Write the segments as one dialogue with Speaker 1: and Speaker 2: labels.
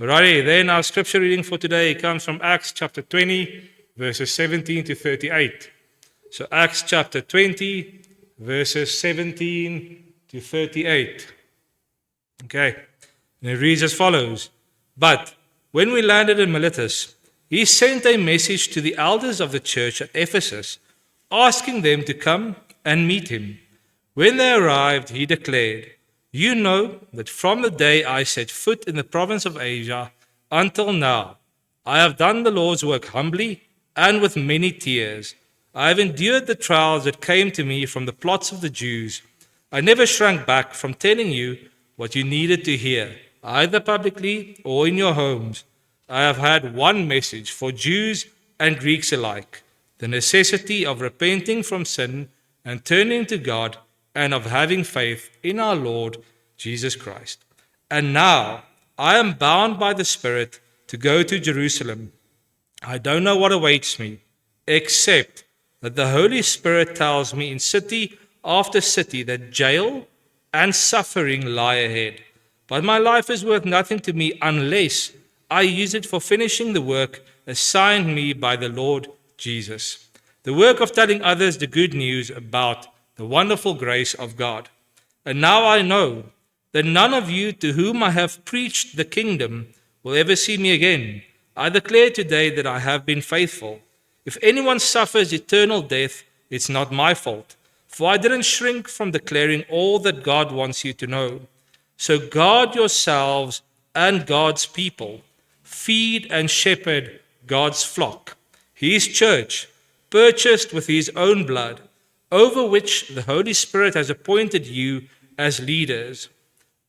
Speaker 1: Alrighty, then our scripture reading for today comes from Acts chapter 20, verses 17 to 38. So Acts chapter 20, verses 17 to 38. Okay, and it reads as follows. But when we landed in Miletus, he sent a message to the elders of the church at Ephesus, asking them to come and meet him. When they arrived, he declared, "You know that from the day I set foot in the province of Asia until now, I have done the Lord's work humbly and with many tears. I have endured the trials that came to me from the plots of the Jews. I never shrank back from telling you what you needed to hear, either publicly or in your homes. I have had one message for Jews and Greeks alike, the necessity of repenting from sin and turning to God, and of having faith in our Lord Jesus Christ. And now I am bound by the Spirit to go to Jerusalem. I don't know what awaits me, except that the Holy Spirit tells me in city after city that jail and suffering lie ahead. But my life is worth nothing to me unless I use it for finishing the work assigned me by the Lord Jesus, the work of telling others the good news about the wonderful grace of God. And now I know that none of you to whom I have preached the kingdom will ever see me again. I declare today that I have been faithful. If anyone suffers eternal death, it's not my fault, for I didn't shrink from declaring all that God wants you to know. So guard yourselves and God's people. Feed and shepherd God's flock, his church, purchased with his own blood, over which the Holy Spirit has appointed you as leaders.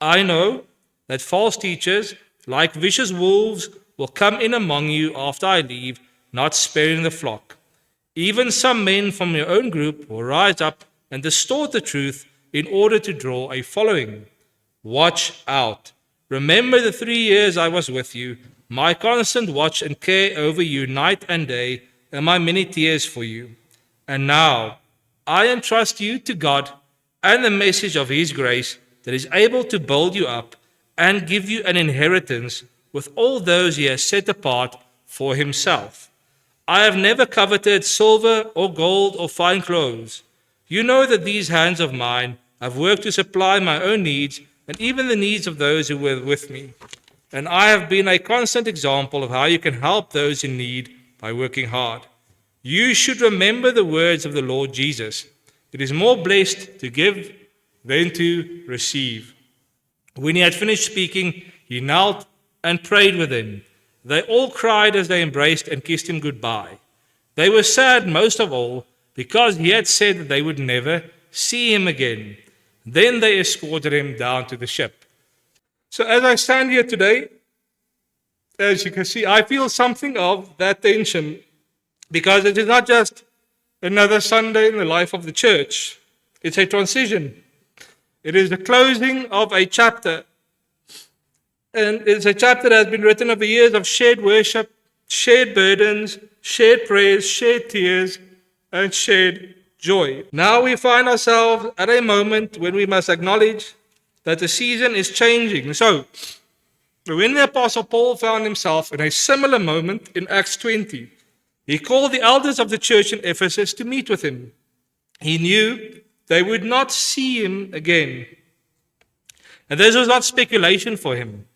Speaker 1: I know that false teachers, like vicious wolves, will come in among you after I leave, not sparing the flock. Even some men from your own group will rise up and distort the truth in order to draw a following. Watch out. Remember the 3 years I was with you, my constant watch and care over you night and day, and my many tears for you. And now I entrust you to God and the message of his grace that is able to build you up and give you an inheritance with all those he has set apart for himself. I have never coveted silver or gold or fine clothes. You know that these hands of mine have worked to supply my own needs and even the needs of those who were with me. And I have been a constant example of how you can help those in need by working hard. You should remember the words of the Lord Jesus. It is more blessed to give than to receive. When he had finished speaking, he knelt and prayed with them. They all cried as they embraced and kissed him goodbye. They were sad most of all because he had said that they would never see him again. Then they escorted him down to the ship. So as I stand here today, as you can see, I feel something of that tension, because it is not just another Sunday in the life of the church. It's a transition. It is the closing of a chapter. And it's a chapter that has been written over years of shared worship, shared burdens, shared prayers, shared tears, and shared joy. Now we find ourselves at a moment when we must acknowledge that the season is changing. So, when the Apostle Paul found himself in a similar moment in Acts 20, he called the elders of the church in Ephesus to meet with him. He knew they would not see him again. And this was not speculation for him.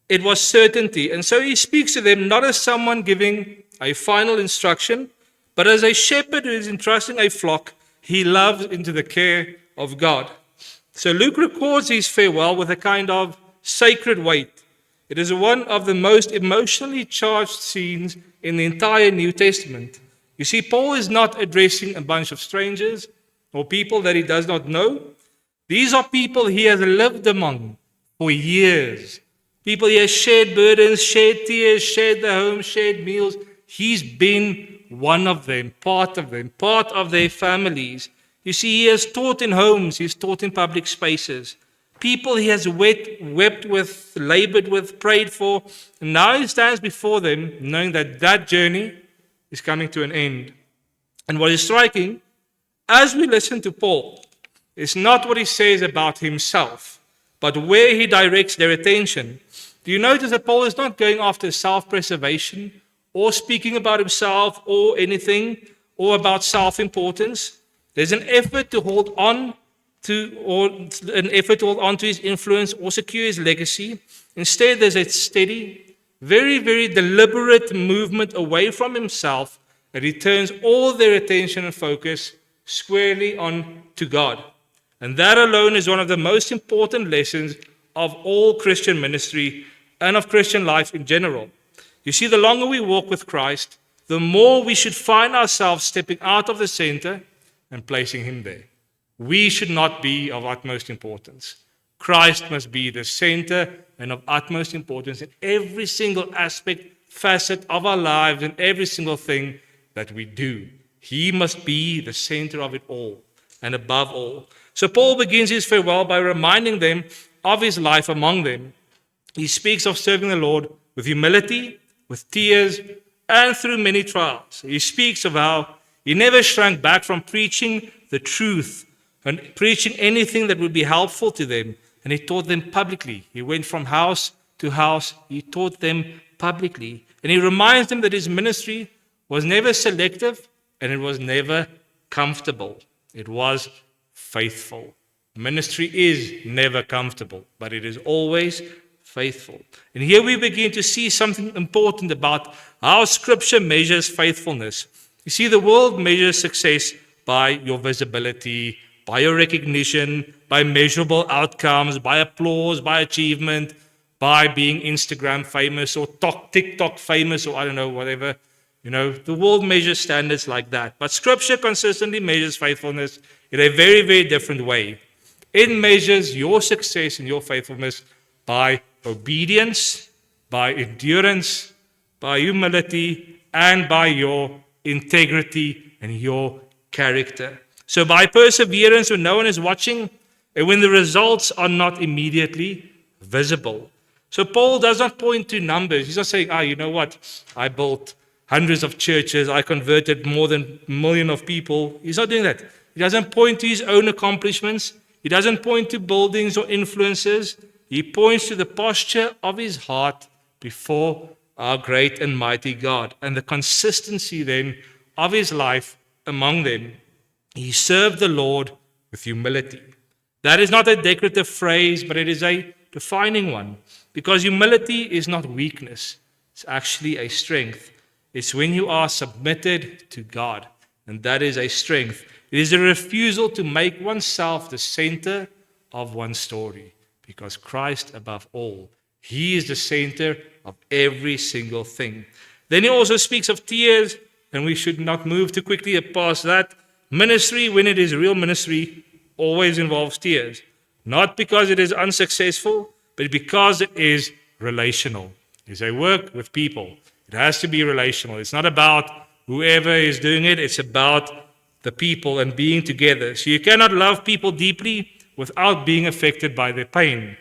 Speaker 1: It was certainty. And so he speaks to them not as someone giving a final instruction, but as a shepherd who is entrusting a flock he loves into the care of God. So Luke records his farewell with a kind of sacred weight. It is one of the most emotionally charged scenes in the entire New Testament. You see, Paul is not addressing a bunch of strangers or people that he does not know. These are people he has lived among for years. People he has shared burdens, shared tears, shared their homes, shared meals. He's been one of them, part of their families. You see, he has taught in homes, he's taught in public spaces. People he has wept with, labored with, prayed for. And now he stands before them knowing that that journey is coming to an end. And what is striking, as we listen to Paul, is not what he says about himself, but where he directs their attention. Do you notice that Paul is not going after self-preservation or speaking about himself or anything or about self-importance? There's an effort to hold on to his influence or secure his legacy. Instead, there's a steady, very, very deliberate movement away from himself that he turns all their attention and focus squarely on to God. And that alone is one of the most important lessons of all Christian ministry and of Christian life in general. You see, the longer we walk with Christ, the more we should find ourselves stepping out of the center and placing him there. We should not be of utmost importance. Christ must be the center and of utmost importance in every single aspect, facet of our lives, and every single thing that we do. He must be the center of it all and above all. So Paul begins his farewell by reminding them of his life among them. He speaks of serving the Lord with humility, with tears, and through many trials. He speaks of how he never shrank back from preaching the truth and preaching anything that would be helpful to them. And he taught them publicly. He went from house to house. He taught them publicly. And he reminds them that his ministry was never selective and it was never comfortable. It was faithful. Ministry is never comfortable, but it is always faithful. And here we begin to see something important about how Scripture measures faithfulness. You see, the world measures success by your visibility, by your recognition, by measurable outcomes, by applause, by achievement, by being Instagram famous or TikTok famous or I don't know, whatever. You know, the world measures standards like that. But Scripture consistently measures faithfulness in a very, very different way. It measures your success and your faithfulness by obedience, by endurance, by humility, and by your integrity and your character. So by perseverance when no one is watching and when the results are not immediately visible. So Paul does not point to numbers. He's not saying, you know what? I built hundreds of churches. I converted more than a million of people. He's not doing that. He doesn't point to his own accomplishments. He doesn't point to buildings or influences. He points to the posture of his heart before our great and mighty God and the consistency then of his life among them. He served the Lord with humility. That is not a decorative phrase, but it is a defining one. Because humility is not weakness. It's actually a strength. It's when you are submitted to God. And that is a strength. It is a refusal to make oneself the center of one's story. Because Christ above all, he is the center of every single thing. Then he also speaks of tears, and we should not move too quickly past that. Ministry, when it is real ministry, always involves tears. Not because it is unsuccessful, but because it is relational. It's a work with people. It has to be relational. It's not about whoever is doing it. It's about the people and being together. So you cannot love people deeply without being affected by their pain.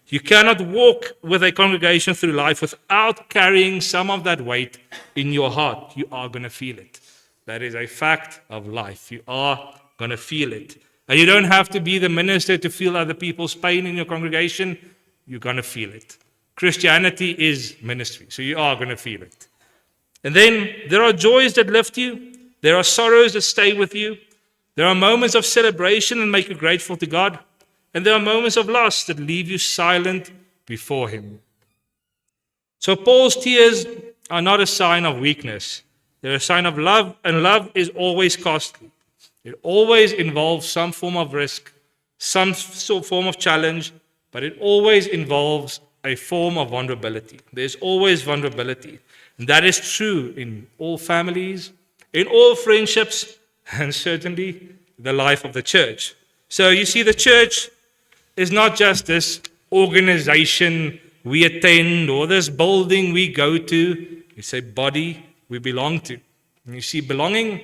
Speaker 1: You cannot walk with a congregation through life without carrying some of that weight in your heart. You are going to feel it. That is a fact of life. You are going to feel it. And you don't have to be the minister to feel other people's pain in your congregation. You're going to feel it. Christianity is ministry, so you are going to feel it. And then there are joys that lift you. There are sorrows that stay with you. There are moments of celebration and make you grateful to God. And there are moments of loss that leave you silent before him. So Paul's tears are not a sign of weakness. They're a sign of love, and love is always costly. It always involves some form of risk, some form of challenge, but it always involves a form of vulnerability. There's always vulnerability. And that is true in all families, in all friendships, and certainly the life of the church. So you see, the church is not just this organization we attend or this building we go to. It's a body we belong to. And you see, belonging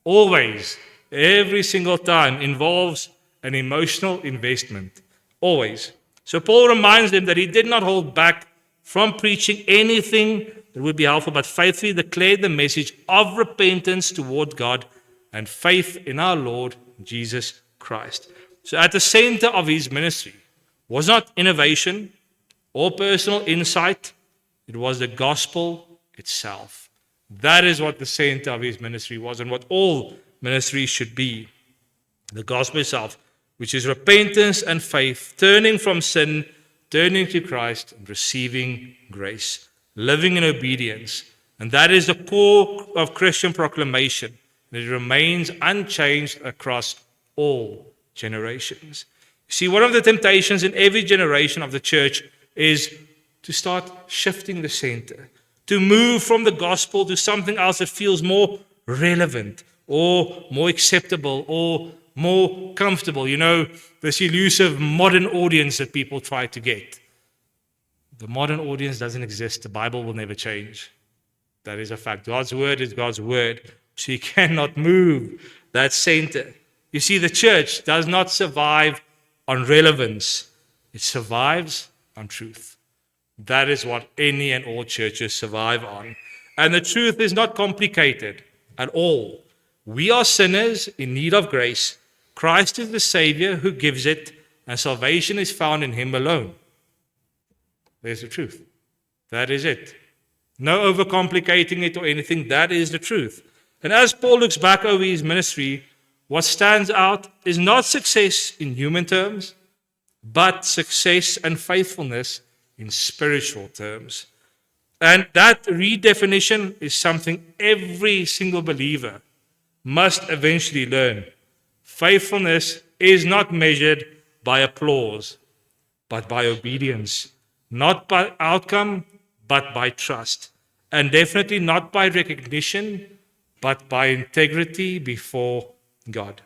Speaker 1: always, every single time, involves an emotional investment. Always. So Paul reminds them that he did not hold back from preaching anything that would be helpful, but faithfully declared the message of repentance toward God and faith in our Lord Jesus Christ. So at the center of his ministry was not innovation or personal insight. It was the gospel itself. That is what the center of his ministry was and what all ministry should be. The gospel itself, which is repentance and faith, turning from sin, turning to Christ, and receiving grace, living in obedience. And that is the core of Christian proclamation. And it remains unchanged across all generations. You see, one of the temptations in every generation of the church is to start shifting the center, to move from the gospel to something else that feels more relevant or more acceptable or more comfortable. You know, this elusive modern audience that people try to get. The modern audience doesn't exist. The Bible will never change. That is a fact. God's word is God's word. So you cannot move that center. You see, the church does not survive on relevance. It survives on truth. That is what any and all churches survive on. And the truth is not complicated at all. We are sinners in need of grace. Christ is the Savior who gives it, and salvation is found in Him alone. There's the truth. That is it. No overcomplicating it or anything. That is the truth. And as Paul looks back over his ministry, what stands out is not success in human terms, but success and faithfulness in spiritual terms. And that redefinition is something every single believer must eventually learn. Faithfulness is not measured by applause, but by obedience. Not by outcome, but by trust. And definitely not by recognition, but by integrity before God.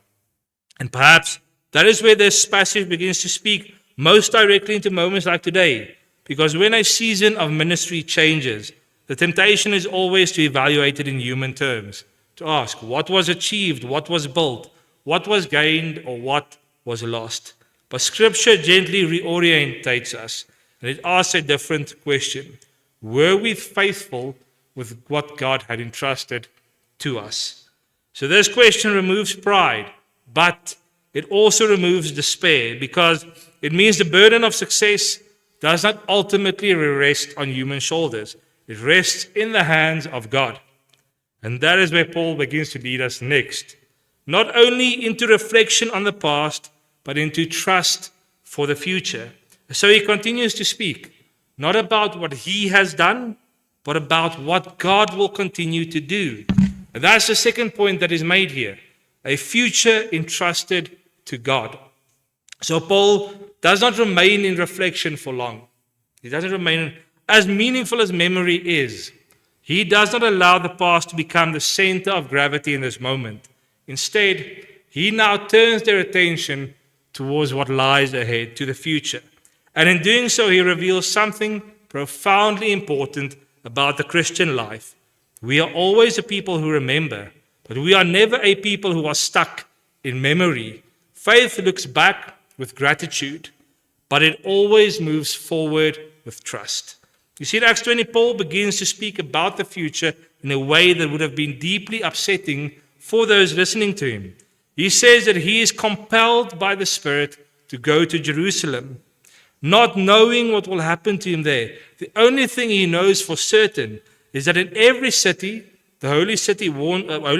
Speaker 1: And perhaps that is where this passage begins to speak most directly into moments like today. Because when a season of ministry changes, the temptation is always to evaluate it in human terms. To ask, what was achieved, what was built, what was gained, or what was lost. But Scripture gently reorientates us, and it asks a different question. Were we faithful with what God had entrusted to us? So this question removes pride, but it also removes despair, because it means the burden of success does not ultimately rest on human shoulders. It rests in the hands of God. And that is where Paul begins to lead us next. Not only into reflection on the past, but into trust for the future. So he continues to speak, not about what he has done, but about what God will continue to do. And that's the second point that is made here. A future entrusted to God. So Paul does not remain in reflection for long. He doesn't remain, as meaningful as memory is. He does not allow the past to become the center of gravity in this moment. Instead, he now turns their attention towards what lies ahead, to the future. And in doing so, he reveals something profoundly important about the Christian life. We are always a people who remember, but we are never a people who are stuck in memory. Faith looks back with gratitude, but it always moves forward with trust. You see, in Acts 20, Paul begins to speak about the future in a way that would have been deeply upsetting for those listening to him. He says that he is compelled by the Spirit to go to Jerusalem, not knowing what will happen to him there. The only thing he knows for certain is that in every city, the Holy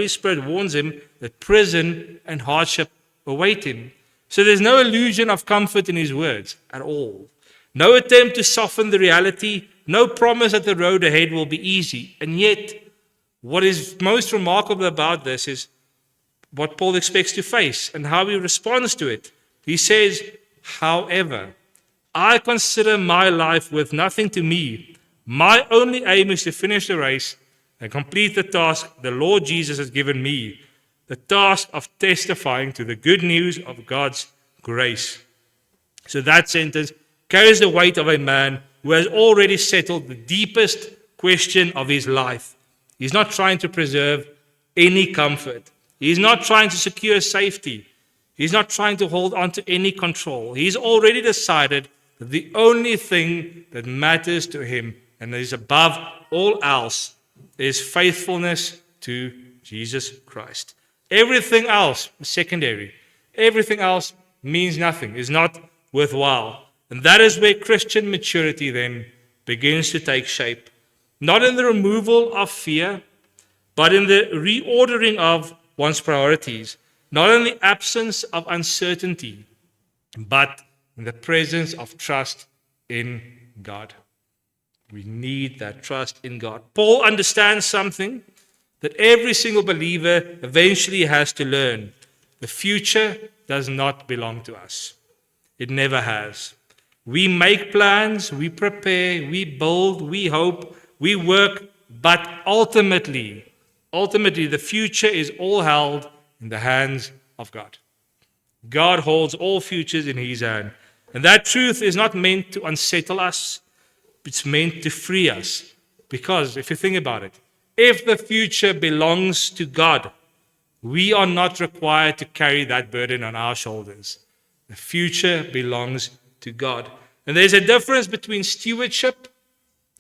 Speaker 1: Spirit warns him that prison and hardship await him. So there's no illusion of comfort in his words at all. No attempt to soften the reality, no promise that the road ahead will be easy. And yet, what is most remarkable about this is what Paul expects to face and how he responds to it. He says, however, I consider my life worth nothing to me. My only aim is to finish the race and complete the task the Lord Jesus has given me, the task of testifying to the good news of God's grace. So that sentence carries the weight of a man who has already settled the deepest question of his life. He's not trying to preserve any comfort. He's not trying to secure safety. He's not trying to hold on to any control. He's already decided that the only thing that matters to him and is above all else is faithfulness to Jesus Christ. Everything else is secondary. Everything else means nothing, is not worthwhile. And that is where Christian maturity then begins to take shape. Not in the removal of fear, but in the reordering of one's priorities. Not in the absence of uncertainty, but in the presence of trust in God. We need that trust in God. Paul understands something that every single believer eventually has to learn. The future does not belong to us. It never has. We make plans, we prepare, we build, we hope, we work, but ultimately, the future is all held in the hands of God. God holds all futures in His hand. And that truth is not meant to unsettle us, it's meant to free us. Because if you think about it, if the future belongs to God, we are not required to carry that burden on our shoulders. The future belongs to God. And there's a difference between stewardship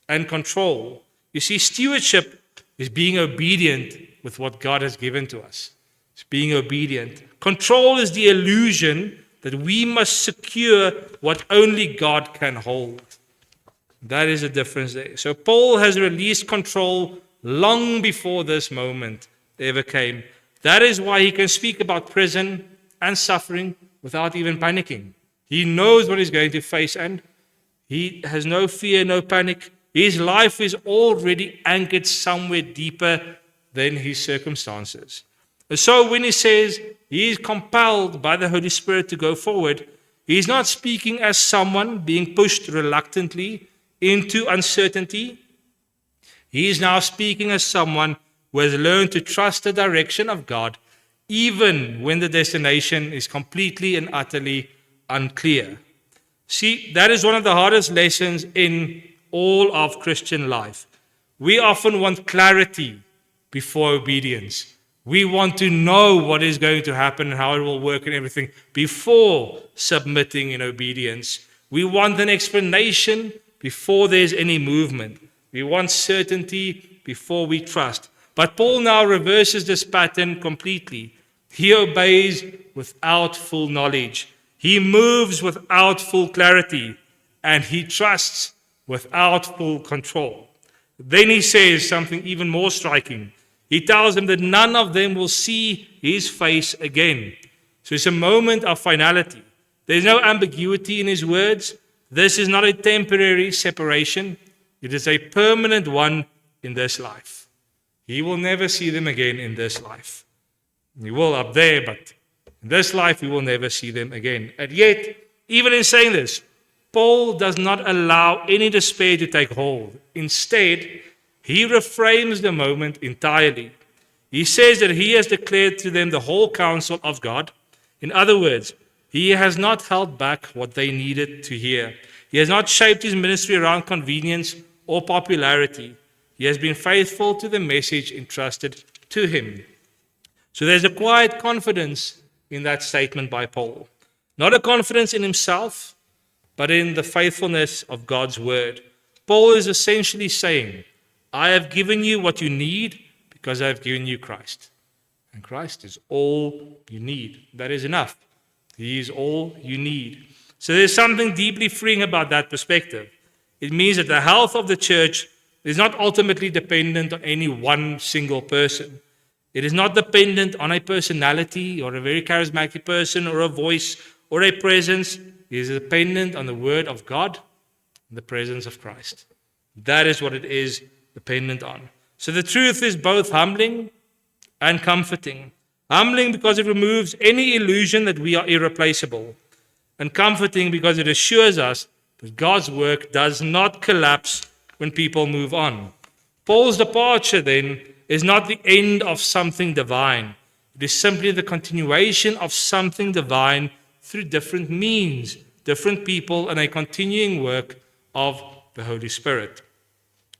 Speaker 1: and control. You see, stewardship is being obedient with what God has given to us. It's being obedient. Control is the illusion that we must secure what only God can hold. That is the difference there. So Paul has released control long before this moment ever came. That is why he can speak about prison and suffering without even panicking. He knows what he's going to face and he has no fear, no panic. His life is already anchored somewhere deeper than his circumstances. And so when he says he is compelled by the Holy Spirit to go forward, he's not speaking as someone being pushed reluctantly into uncertainty. He is now speaking as someone who has learned to trust the direction of God, even when the destination is completely and utterly unclear. See, that is one of the hardest lessons in all of Christian life. We often want clarity before obedience. We want to know what is going to happen and how it will work and everything before submitting in obedience. We want an explanation before there's any movement. We want certainty before we trust. But Paul now reverses this pattern completely. He obeys without full knowledge. He moves without full clarity. And he trusts without full control. Then he says something even more striking. He tells them that none of them will see his face again. So it's a moment of finality. There's no ambiguity in his words. This is not a temporary separation. It is a permanent one in this life. He will never see them again in this life. He will up there, but in this life, we will never see them again. And yet, even in saying this, Paul does not allow any despair to take hold. Instead, he reframes the moment entirely. He says that he has declared to them the whole counsel of God. In other words, he has not held back what they needed to hear. He has not shaped his ministry around convenience or popularity. He has been faithful to the message entrusted to him. So there's a quiet confidence in that statement by Paul. Not a confidence in himself, but in the faithfulness of God's word. Paul is essentially saying, I have given you what you need because I have given you Christ. And Christ is all you need. That is enough. He is all you need. So there's something deeply freeing about that perspective. It means that the health of the church is not ultimately dependent on any one single person. It is not dependent on a personality or a very charismatic person or a voice or a presence. It is dependent on the word of God and the presence of Christ. That is what it is dependent on. So the truth is both humbling and comforting. Humbling because it removes any illusion that we are irreplaceable. And comforting because it assures us that God's work does not collapse when people move on. Paul's departure then is not the end of something divine. It is simply the continuation of something divine through different means, different people, and a continuing work of the Holy Spirit.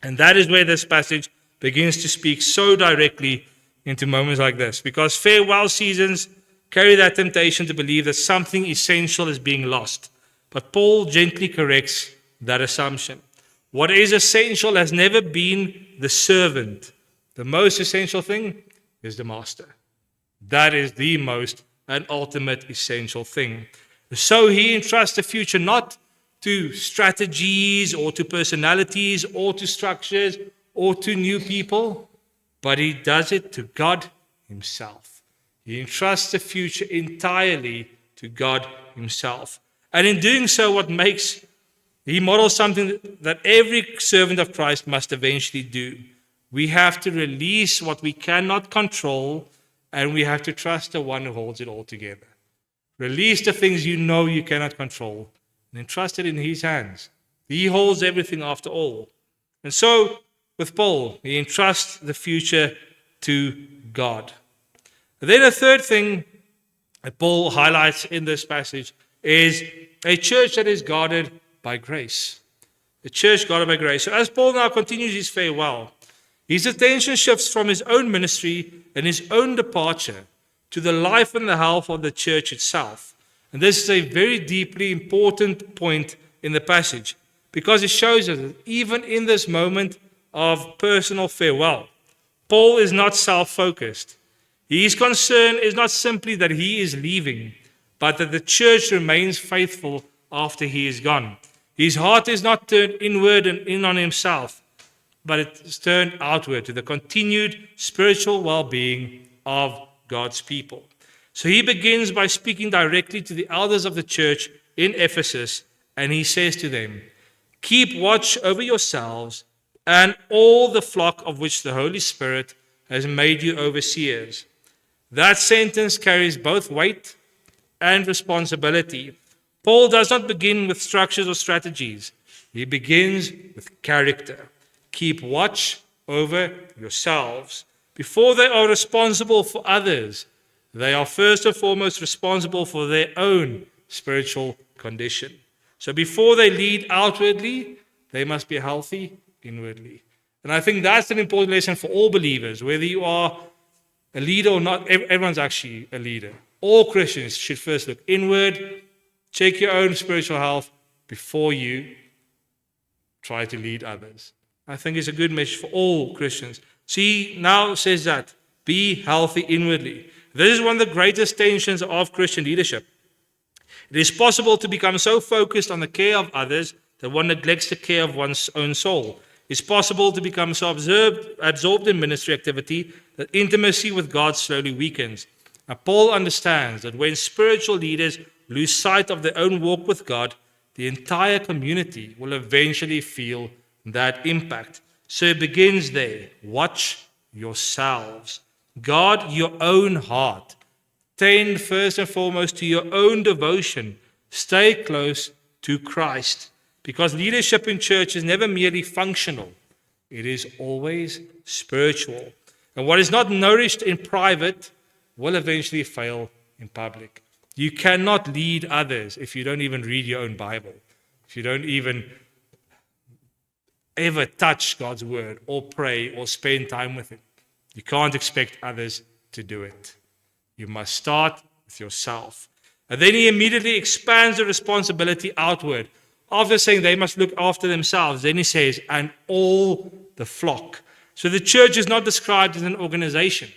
Speaker 1: And that is where this passage begins to speak so directly into moments like this, because farewell seasons carry that temptation to believe that something essential is being lost. But Paul gently corrects that assumption. What is essential has never been the servant. The most essential thing is the master. That is the most and ultimate essential thing. So he entrusts the future not to strategies or to personalities or to structures or to new people, but he does it to God himself. He entrusts the future entirely to God himself. And in doing so, he models something that every servant of Christ must eventually do. We have to release what we cannot control, and we have to trust the one who holds it all together. Release the things you know you cannot control, and entrust it in his hands. He holds everything after all. And so, with Paul, he entrusts the future to God. And then a third thing that Paul highlights in this passage is a church that is guarded by grace. A church guarded by grace. So as Paul now continues his farewell, his attention shifts from his own ministry and his own departure to the life and the health of the church itself. And this is a very deeply important point in the passage, because it shows us that even in this moment of personal farewell, Paul is not self-focused. His concern is not simply that he is leaving, but that the church remains faithful after he is gone. His heart is not turned inward and in on himself, but it is turned outward to the continued spiritual well-being of God's people. So he begins by speaking directly to the elders of the church in Ephesus, and he says to them, "Keep watch over yourselves and all the flock of which the Holy Spirit has made you overseers." That sentence carries both weight and responsibility. Paul does not begin with structures or strategies. He begins with character. Keep watch over yourselves. Before they are responsible for others, they are first and foremost responsible for their own spiritual condition. So before they lead outwardly, they must be healthy inwardly. And I think that's an important lesson for all believers, whether you are a leader or not. Everyone's actually a leader. All Christians should first look inward, check your own spiritual health before you try to lead others. I think it's a good message for all Christians. So he now says that, be healthy inwardly. This is one of the greatest tensions of Christian leadership. It is possible to become so focused on the care of others that one neglects the care of one's own soul. It's possible to become so absorbed in ministry activity that intimacy with God slowly weakens. Now, Paul understands that when spiritual leaders lose sight of their own walk with God, the entire community will eventually feel that impact. So it begins there. Watch yourselves. Guard your own heart. Tend first and foremost to your own devotion. Stay close to Christ. Because leadership in church is never merely functional. It is always spiritual. And what is not nourished in private will eventually fail in public. You cannot lead others if you don't even read your own Bible. If you don't even ever touch God's word or pray or spend time with Him. You can't expect others to do it. You must start with yourself. And then he immediately expands the responsibility outward. After saying they must look after themselves, then he says, and all the flock. So the church is not described as an organization,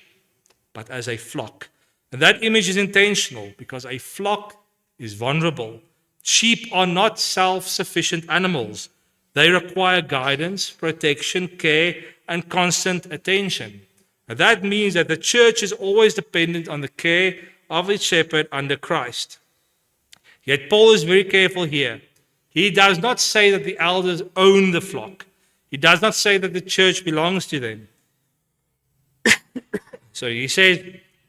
Speaker 1: but as a flock. And that image is intentional because a flock is vulnerable. Sheep are not self-sufficient animals. They require guidance, protection, care, and constant attention. And that means that the church is always dependent on the care of its shepherd under Christ. Yet Paul is very careful here. He does not say that the elders own the flock. He does not say that the church belongs to them. So he says,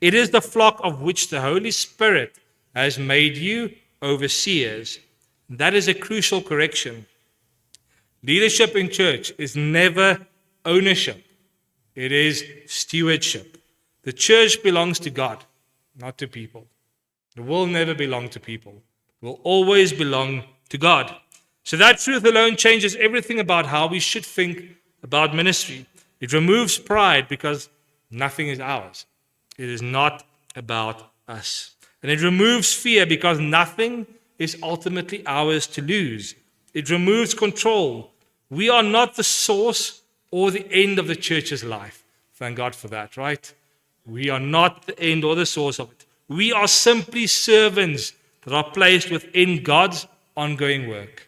Speaker 1: it is the flock of which the Holy Spirit has made you overseers. That is a crucial correction. Leadership in church is never ownership. It is stewardship. The church belongs to God, not to people. It will never belong to people. It will always belong to God. So that truth alone changes everything about how we should think about ministry. It removes pride because nothing is ours. It is not about us. And it removes fear because nothing is ultimately ours to lose. It removes control. We are not the source or the end of the church's life. Thank God for that, right? We are not the end or the source of it. We are simply servants that are placed within God's ongoing work.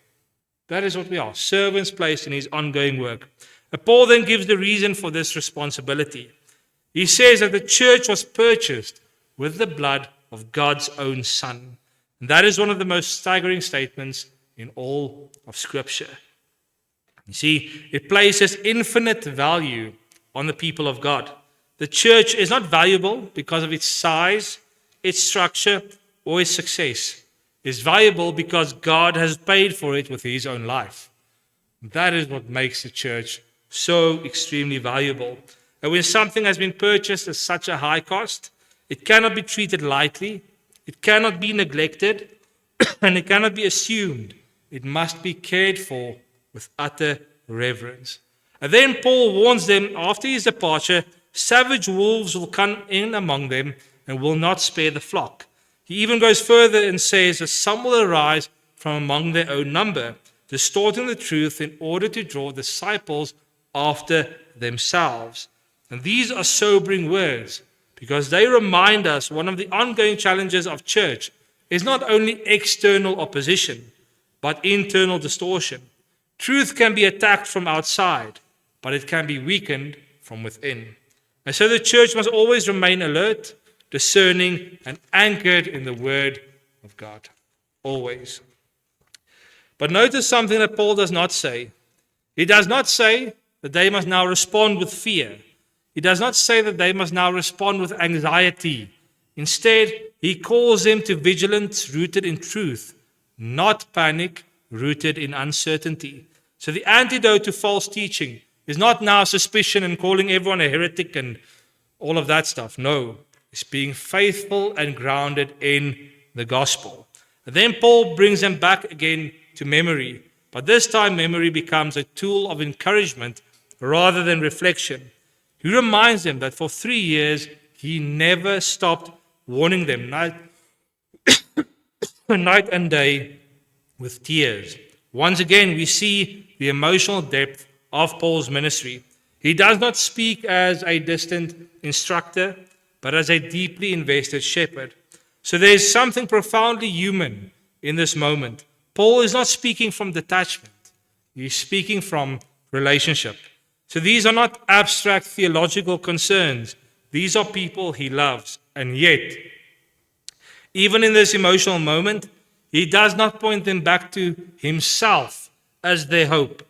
Speaker 1: That is what we are, servants placed in his ongoing work. And Paul then gives the reason for this responsibility. He says that the church was purchased with the blood of God's own Son. And that is one of the most staggering statements in all of Scripture. You see, it places infinite value on the people of God. The church is not valuable because of its size, its structure, or its success. It's valuable because God has paid for it with his own life. That is what makes the church so extremely valuable. And when something has been purchased at such a high cost, it cannot be treated lightly, it cannot be neglected, and it cannot be assumed. It must be cared for with utter reverence. And then Paul warns them after his departure, savage wolves will come in among them and will not spare the flock. He even goes further and says that some will arise from among their own number, distorting the truth in order to draw disciples after themselves. And these are sobering words because they remind us one of the ongoing challenges of church is not only external opposition, but internal distortion. Truth can be attacked from outside, but it can be weakened from within. And so the church must always remain alert, discerning, and anchored in the Word of God. Always. But notice something that Paul does not say. He does not say that they must now respond with fear. He does not say that they must now respond with anxiety. Instead, he calls them to vigilance rooted in truth, not panic rooted in uncertainty. So the antidote to false teaching is not now suspicion and calling everyone a heretic and all of that stuff. No, it's being faithful and grounded in the gospel. And then Paul brings them back again to memory. But this time memory becomes a tool of encouragement rather than reflection. He reminds them that for 3 years he never stopped warning them night and day with tears. Once again, we see the emotional depth of Paul's ministry. He does not speak as a distant instructor, but as a deeply invested shepherd. So there is something profoundly human in this moment. Paul is not speaking from detachment. He's speaking from relationship. So these are not abstract theological concerns. These are people he loves. And yet, even in this emotional moment, he does not point them back to himself as their hope.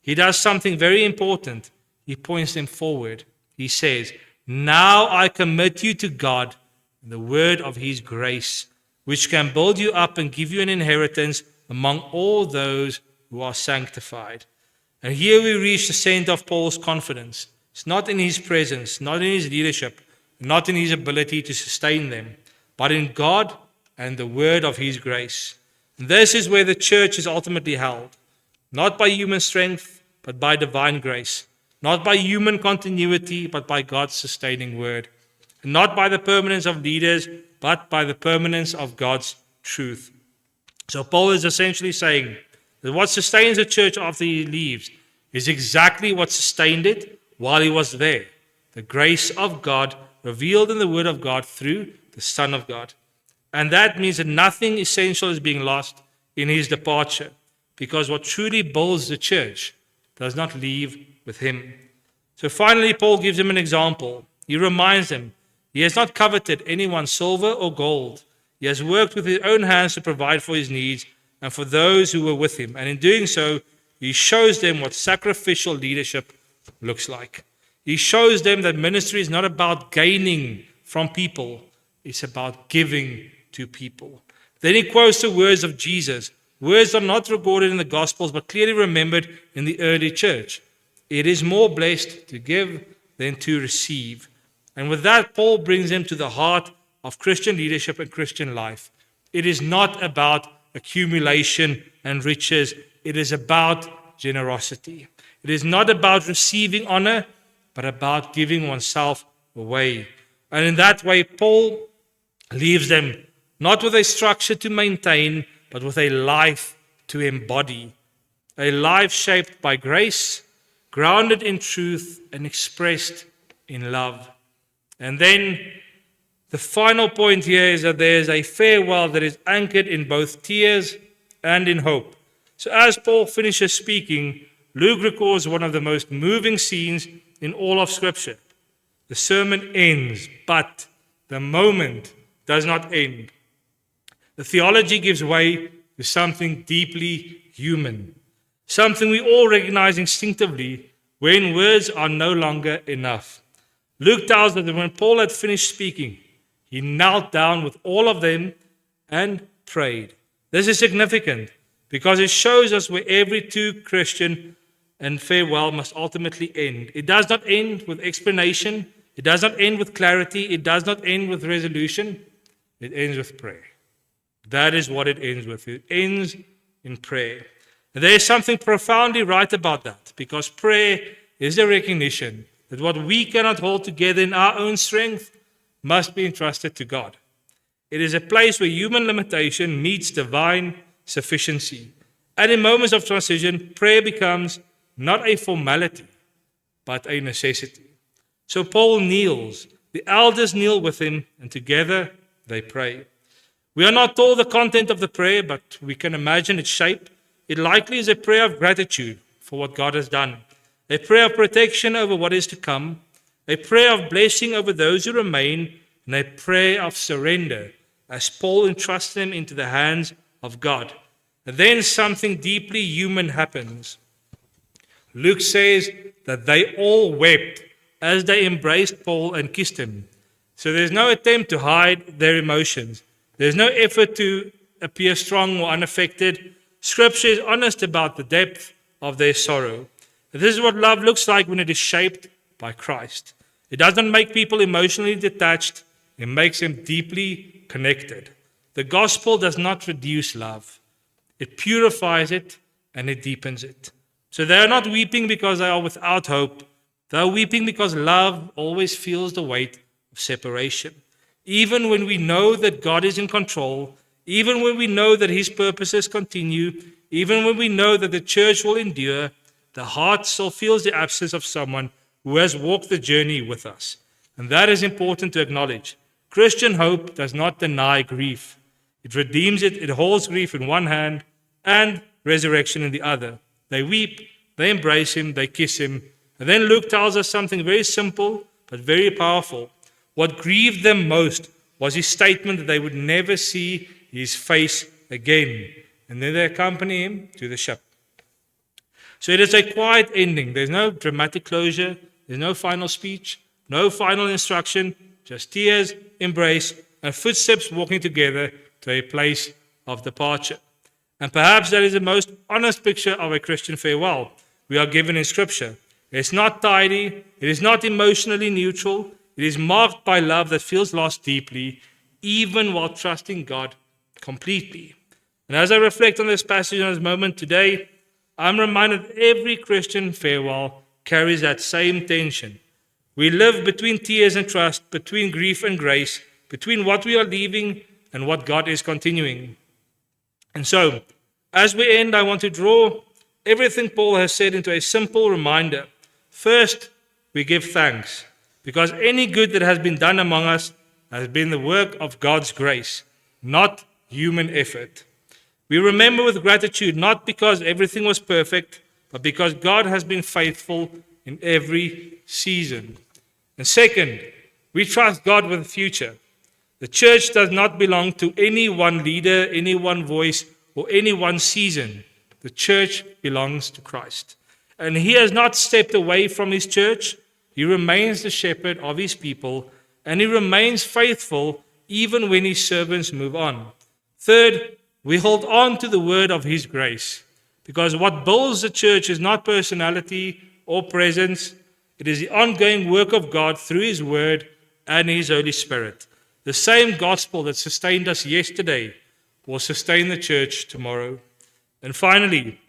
Speaker 1: He does something very important. He points them forward. He says, "Now I commit you to God and the word of his grace, which can build you up and give you an inheritance among all those who are sanctified." And here we reach the center of Paul's confidence. It's not in his presence, not in his leadership, not in his ability to sustain them, but in God and the word of his grace. And this is where the church is ultimately held, not by human strength, but by divine grace, not by human continuity, but by God's sustaining word, and not by the permanence of leaders, but by the permanence of God's truth. So Paul is essentially saying that what sustains the church after he leaves is exactly what sustained it while he was there. The grace of God revealed in the word of God through the Son of God. And that means that nothing essential is being lost in his departure, because what truly builds the church does not leave with him. So finally, Paul gives him an example. He reminds them he has not coveted anyone's silver or gold. He has worked with his own hands to provide for his needs and for those who were with him. And in doing so, he shows them what sacrificial leadership looks like. He shows them that ministry is not about gaining from people. It's about giving to people. Then he quotes the words of Jesus. Words are not recorded in the Gospels, but clearly remembered in the early church. It is more blessed to give than to receive. And with that, Paul brings them to the heart of Christian leadership and Christian life. It is not about accumulation and riches. It is about generosity. It is not about receiving honor, but about giving oneself away. And in that way, Paul leaves them not with a structure to maintain, but with a life to embody. A life shaped by grace, grounded in truth, and expressed in love. And then the final point here is that there is a farewell that is anchored in both tears and in hope. So as Paul finishes speaking, Luke records one of the most moving scenes in all of Scripture. The sermon ends, but the moment does not end. The theology gives way to something deeply human, something we all recognize instinctively when words are no longer enough. Luke tells us that when Paul had finished speaking, he knelt down with all of them and prayed. This is significant because it shows us where every true Christian and farewell must ultimately end. It does not end with explanation. It does not end with clarity. It does not end with resolution. It ends with prayer. That is what it ends with. It ends in prayer. And there is something profoundly right about that, because prayer is a recognition that what we cannot hold together in our own strength must be entrusted to God. It is a place where human limitation meets divine sufficiency. And in moments of transition, prayer becomes not a formality, but a necessity. So Paul kneels, the elders kneel with him, and together they pray. We are not told the content of the prayer, but we can imagine its shape. It likely is a prayer of gratitude for what God has done, a prayer of protection over what is to come, a prayer of blessing over those who remain, and a prayer of surrender as Paul entrusts them into the hands of God. And then something deeply human happens. Luke says that they all wept as they embraced Paul and kissed him. So there's no attempt to hide their emotions. There's no effort to appear strong or unaffected. Scripture is honest about the depth of their sorrow. This is what love looks like when it is shaped by Christ. It doesn't make people emotionally detached. It makes them deeply connected. The gospel does not reduce love. It purifies it and it deepens it. So they are not weeping because they are without hope. They are weeping because love always feels the weight of separation. Even when we know that God is in control, even when we know that his purposes continue, even when we know that the church will endure, the heart still feels the absence of someone who has walked the journey with us. And that is important to acknowledge. Christian hope does not deny grief. It redeems it. It holds grief in one hand and resurrection in the other. They weep, they embrace him, they kiss him. And then Luke tells us something very simple but very powerful. What grieved them most was his statement that they would never see his face again. And then they accompany him to the ship. So it is a quiet ending. There's no dramatic closure. There's no final speech, no final instruction, just tears, embrace, and footsteps walking together to a place of departure. And perhaps that is the most honest picture of a Christian farewell we are given in Scripture. It's not tidy. It is not emotionally neutral. It is marked by love that feels lost deeply, even while trusting God completely. And as I reflect on this passage and this moment today, I'm reminded that every Christian farewell carries that same tension. We live between tears and trust, between grief and grace, between what we are leaving and what God is continuing. And so, as we end, I want to draw everything Paul has said into a simple reminder. First, we give thanks, because any good that has been done among us has been the work of God's grace, not human effort. We remember with gratitude, not because everything was perfect, but because God has been faithful in every season. And second, we trust God with the future. The church does not belong to any one leader, any one voice, or any one season. The church belongs to Christ. And he has not stepped away from his church. He remains the shepherd of his people, and he remains faithful even when his servants move on. Third, we hold on to the word of his grace, because what builds the church is not personality or presence. It is the ongoing work of God through his word and his Holy Spirit. The same gospel that sustained us yesterday will sustain the church tomorrow. And finally,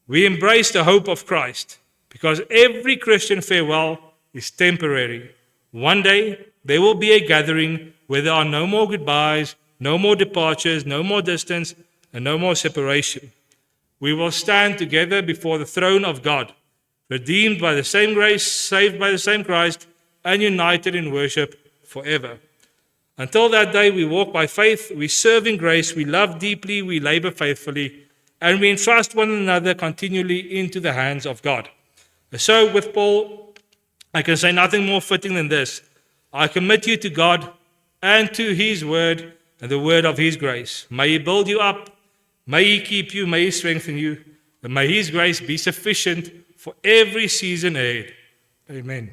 Speaker 1: we embrace the hope of Christ, because every Christian farewell is temporary. One day, there will be a gathering where there are no more goodbyes, no more departures, no more distance, and no more separation. We will stand together before the throne of God, redeemed by the same grace, saved by the same Christ, and united in worship forever. Until that day, we walk by faith, we serve in grace, we love deeply, we labor faithfully, and we entrust one another continually into the hands of God. So with Paul, I can say nothing more fitting than this. I commit you to God and to his word and the word of his grace. May he build you up, may he keep you, may he strengthen you, and may his grace be sufficient for every season ahead. Amen.